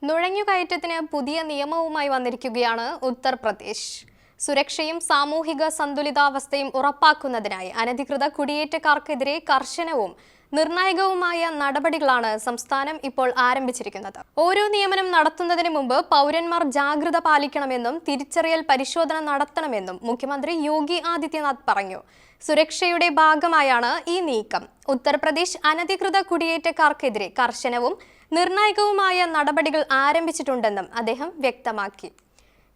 നുഴഞ്ഞുകയറ്റത്തിന് പുതിയ നിയമവുമായി വന്നിരിക്കുകയാണ് ഉത്തർപ്രദേശ്. സുരക്ഷയും സാമൂഹിക സന്തുലിതാവസ്ഥയും ഉറപ്പാക്കുന്നതിനായി അനധികൃത കുടിയേറ്റക്കാർക്കെതിരെ കർശനവും നിർണായകവുമായ നടപടികളാണ് സംസ്ഥാനം ഇപ്പോൾ ആരംഭിച്ചിരിക്കുന്നത്. ഓരോ നിയമനം നടത്തുന്നതിന് മുമ്പ് പൗരന്മാർ ജാഗ്രത പാലിക്കണമെന്നും തിരിച്ചറിയൽ പരിശോധന നടത്തണമെന്നും മുഖ്യമന്ത്രി യോഗി ആദിത്യനാഥ് പറഞ്ഞു. സുരക്ഷയുടെ ഭാഗമായാണ് ഈ നീക്കം. ഉത്തർപ്രദേശ് അനധികൃത കുടിയേറ്റക്കാർക്കെതിരെ കർശനവും നിർണായകവുമായ നടപടികൾ ആരംഭിച്ചിട്ടുണ്ടെന്നും അദ്ദേഹം വ്യക്തമാക്കി.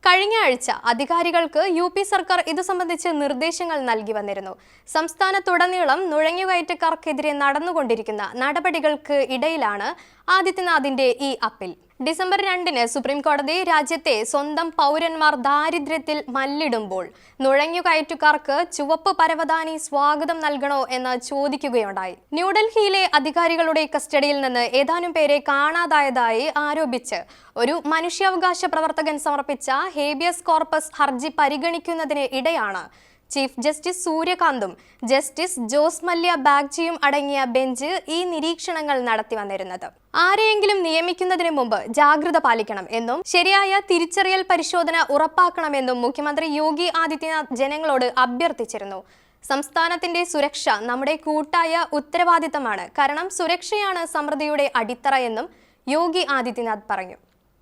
കഴിഞ്ഞ ആഴ്ച അധികാരികൾക്ക് UP സർക്കാർ ഇതു സംബന്ധിച്ച് നിർദ്ദേശങ്ങൾ നൽകി വന്നിരുന്നു. സംസ്ഥാനത്തുടനീളം നുഴഞ്ഞുകയറ്റക്കാർക്കെതിരെ നടന്നുകൊണ്ടിരിക്കുന്ന നടപടികൾക്ക് ഇടയിലാണ് ആദിത്യനാഥിന്റെ ഈ അപ്പീൽ. ഡിസംബർ 2-ന് സുപ്രീം കോടതി രാജ്യത്തെ സ്വന്തം പൗരന്മാർ ദാരിദ്ര്യത്തിൽ മല്ലിടുമ്പോൾ നുഴഞ്ഞുകയറ്റുകാർക്ക് ചുവപ്പ് പരവതാനി സ്വാഗതം നൽകണോ എന്ന് ചോദിക്കുകയുണ്ടായി. ന്യൂഡൽഹിയിലെ അധികാരികളുടെ കസ്റ്റഡിയിൽ നിന്ന് ഏതാനും പേരെ കാണാതായതായി ആരോപിച്ച് ഒരു മനുഷ്യാവകാശ പ്രവർത്തകൻ സമർപ്പിച്ച ഹേബിയസ് കോർപ്പസ് ഹർജി പരിഗണിക്കുന്നതിന് ഇടെയാണ് ചീഫ് ജസ്റ്റിസ് സൂര്യകാന്തും ജസ്റ്റിസ് ജോസ് മല്യ ബാഗ്ചിയും അടങ്ങിയ ബെഞ്ച് ഈ നിരീക്ഷണങ്ങൾ നടത്തി വന്നിരുന്നത്. ആരെയെങ്കിലും നിയമിക്കുന്നതിന് മുമ്പ് ജാഗ്രത പാലിക്കണം എന്നും ശരിയായ തിരിച്ചറിയൽ പരിശോധന ഉറപ്പാക്കണമെന്നും മുഖ്യമന്ത്രി യോഗി ആദിത്യനാഥ് ജനങ്ങളോട് അഭ്യർത്ഥിച്ചിരുന്നു. സംസ്ഥാനത്തിന്റെ സുരക്ഷ നമ്മുടെ കൂട്ടായ ഉത്തരവാദിത്തമാണ്. കാരണം സുരക്ഷയാണ് സമൃദ്ധിയുടെ അടിത്തറ എന്നും യോഗി ആദിത്യനാഥ് പറഞ്ഞു.